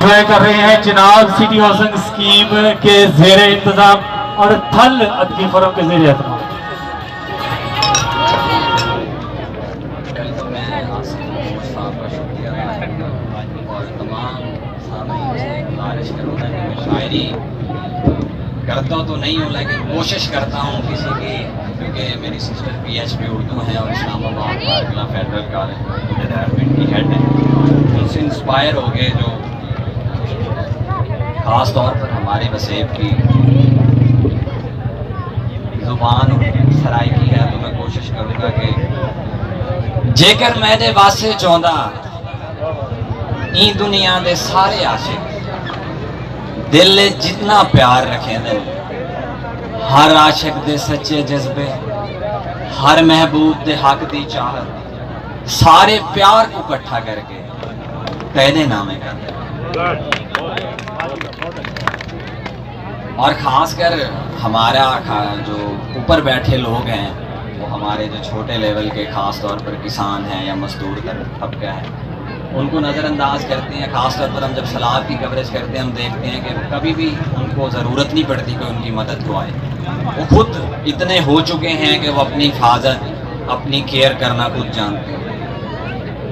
طے کر رہے ہیں جناب سٹی ہاؤسنگ اسکیم کے زیر انتظام اور تھل ادبی فروغ کے زیر اہتمام. شاعری کرتا تو نہیں ہوں لیکن کوشش کرتا ہوں کسی کی، کیونکہ میری sister P H D Urdu ہیں اور اسلام آباد بارکلہ فیڈرل کالج ڈپارٹمنٹ کی ہیڈ ہیں. ان سے انسپائر ہو گئے جو خاص طور پر ہمارے وسیب کی زبان سرائکی ہے، تو میں کوشش کروں گا کہ جے کر میں دے واسطے چاہتا این دنیا دے سارے عاشق دل جتنا پیار رکھیں دے، ہر عاشق دے سچے جذبے، ہر محبوب دے حق دی چاہت، سارے پیار کو اکٹھا کر کے قید نامے کر دے. اور خاص کر ہمارا جو اوپر بیٹھے لوگ ہیں وہ ہمارے جو چھوٹے لیول کے خاص طور پر کسان ہیں یا مزدور طبقہ ہے، ان کو نظر انداز کرتے ہیں. خاص طور پر ہم جب سیلاب کی کوریج کرتے ہیں ہم دیکھتے ہیں کہ کبھی بھی ان کو ضرورت نہیں پڑتی کہ ان کی مدد کو آئے. وہ خود اتنے ہو چکے ہیں کہ وہ اپنی حفاظت اپنی کیئر کرنا خود جانتے ہیں.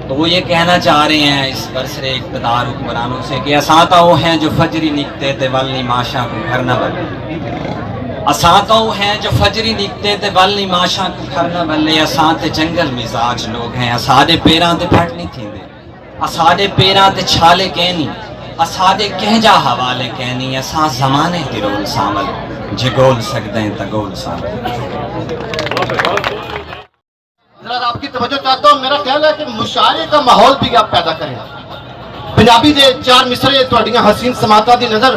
تو وہ یہ کہنا چاہ رہے ہیں اس برسرے اقتدار حکمرانوں سے کہ اساتا وہ ہیں جو فجری نکتے تے والی ماشا کو گھر نہ بلے. اساتا وہ ہیں جو فجری نکتے تے والی ماشا کو گھر نہ بلے. اساتے جنگل مزاج لوگ ہیں، اسادے پیران تے پھٹ نہیں تھیں دے، اسادے پیران تے چھالے کہنی، اسادے کہجا حوالے کہنی. اساں زمانے تے رول سامل جے گول سکتے ہیں تا گول سامل. ذرا آپ کی توجہ چاہتا ہوں. میرا خیال ہے کہ مشاعرے کا ماحول بھی آپ پیدا کریں. پنجابی دے چار مصرے تھوڑیاں حسین سماعتاں دی نظر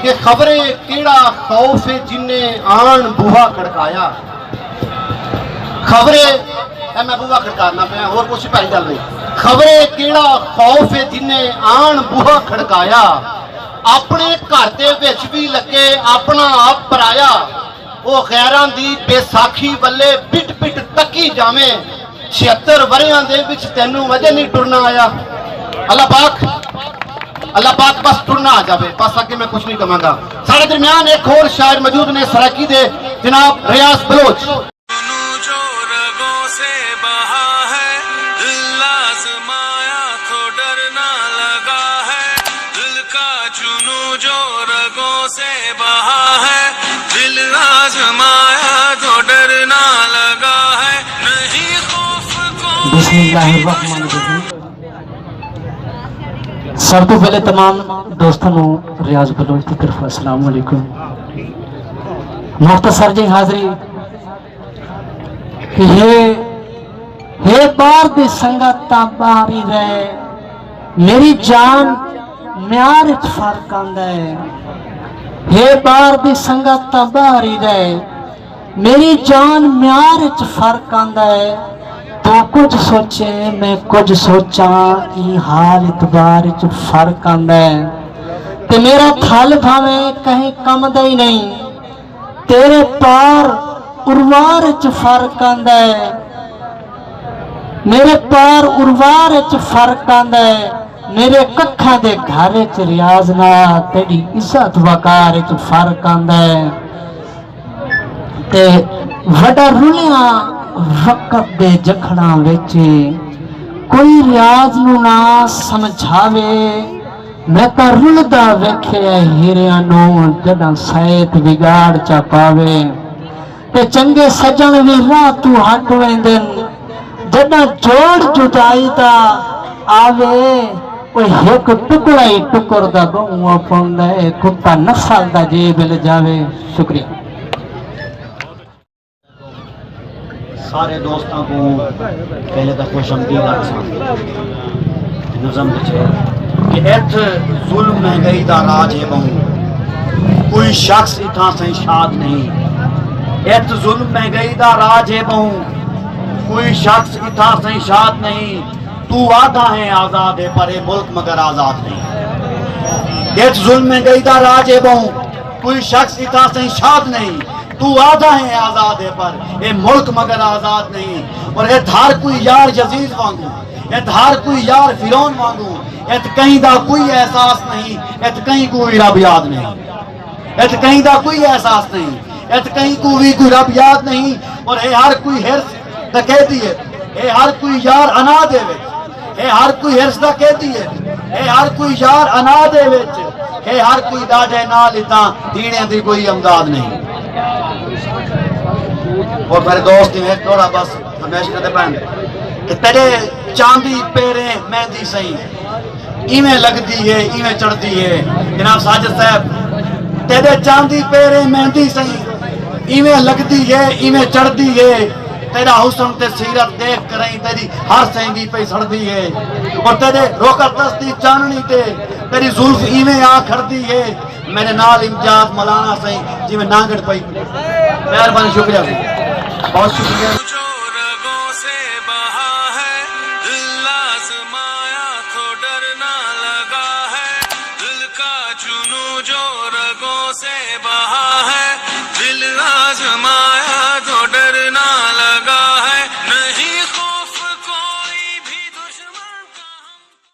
کہ خبریں کیڑا خوف جننے آن بوہا کھڑکایا. خبریں میں بوہا کھڑکانا پیا اور کچھ پہلی گل نہیں. خبریں کیڑا خوف جننے آن بوہا کھڑکایا. اپنے گھر دے وچ بھی لگے اپنا آپ پرایا. وہ غیراں دی بے ساکھی ولے بٹ بٹ تکی جاویں. 76 وریاں دے وچ تینوں وجہ نہیں ٹرنا آیا. اللہ پاک بس ٹرنا آ جاوے، بس آگے میں کچھ نہیں کہاں گا. سارے درمیان ایک اور شاعر موجود نے سرائکی دے، جناب ریاض بلوچ. جو رگوں سے بہا ہے دل آزمایا تو ڈرنا لگا ہے. دل کا جنوں جو رگوں سے بہا ہے دل آزمایا تو ڈرنا لگا ہے. نہیں خوف کو بسم اللہ الرحمن الرحیم. سب تو پہلے تمام دوستوں ریاض بلوچ کی طرف السلام علیکم. مختصر جی حاضری کہ یہ بار دی سنگت باری رہے میری جان میار اچ فرق آندا ہے. یہ بار دی سنگت باری رہے میری جان میار اچ فرق آندا ہے. تو کچھ سوچے میں کچھ سوچاں ای حال اتبار اچ فرق آندا ہے. تے میرا تھل بھاویں کہیں کم دا ہی نہیں، تیرے پار اروار اچ فرق آندا ہے. میرے پار اروار اچ فرق آندا ہے. میرے ککھاں دے گھر اچ ریاض نہ تیری عزت وقار اچ فرق آندا ہے. تے وڈا رلیاں وقت دے جکھڑاں وچ کوئی ریاض نو نہ سمجھاوے. میں تا رلدا ویکھیا ہیریاں نو جداں سیت بگاڑ چا پاوے. تے چنگے سجن وی راہ تو ہٹ ویندن جداں جوڑ جدائی دا آوے. کوئی ایک ٹکڑا ہی ٹکر دا بہوا پوندا ہے کتا نسل دا جیب لے جاوے. شکریہ. سارے دوستوں کو پہلے تو خوش آمدید نظم کہ ایتھ ظلم مہنگائی دا راج ہے بہوں کوئی شخص اتھاں سے شاد نہیں. ایتھ ظلم مہنگائی دا راج ہے بہوں کوئی شخص اتھاں سے شاد نہیں. تو آدھا ہے آزاد ہے پر اے ملک مگر آزاد نہیں. ایتھ ظلم مہنگائی دا راج ہے بہوں کوئی شخص اتھاں سے شاد نہیں. تو آدھا ہے آزاد ہے پر اے ملک مگر آزاد نہیں. اور اے دھار کوئی یار یزید وانگو ات ہر کوئی یار فرعون وانگو ات کہیں دا کوئی احساس نہیں ات کہیں کوئی رب یاد نہیں ات کہیں دا کوئی احساس نہیں ات کہیں کوئی رب یاد نہیں اور اے ہر کوئی ہرس دا کہتی ہے اے ہر کوئی یار انا دے وچ اے ہر کوئی ہرس دا کہتی ہے اے ہر کوئی یار انا دے وچ اے ہر کوئی ڈاڈے نال اتاں دینے دی کوئی امداد نہیں اور میرے دوست ایک تھوڑا بس ہمیشہ کہتے پہن کہ تیرے چاندی پیریں مہندی سہی ایویں لگتی ہے ایویں چڑھتی ہے جناب ساجد صاحب تیرے چاندی پیریں مہندی سہی ایویں لگتی ہے ایویں چڑھتی ہے تیرا حسن تے سیرت دیکھ کریں تیری ہر سینگی پہ سڑتی ہے اور تیرے روکت دستی چاننی تے تیری زلف ایویں آ کھڑتی ہے میرے نال امجاد مولانا سہی جی میں نانگڑ پئی مہربانی شکریہ بہت شکریہ جو رگوں سے بہا ہے دل آزمایا تو ڈرنا لگا ہے دل کا جنوں جو رگوں سے بہا ہے دل آزمایا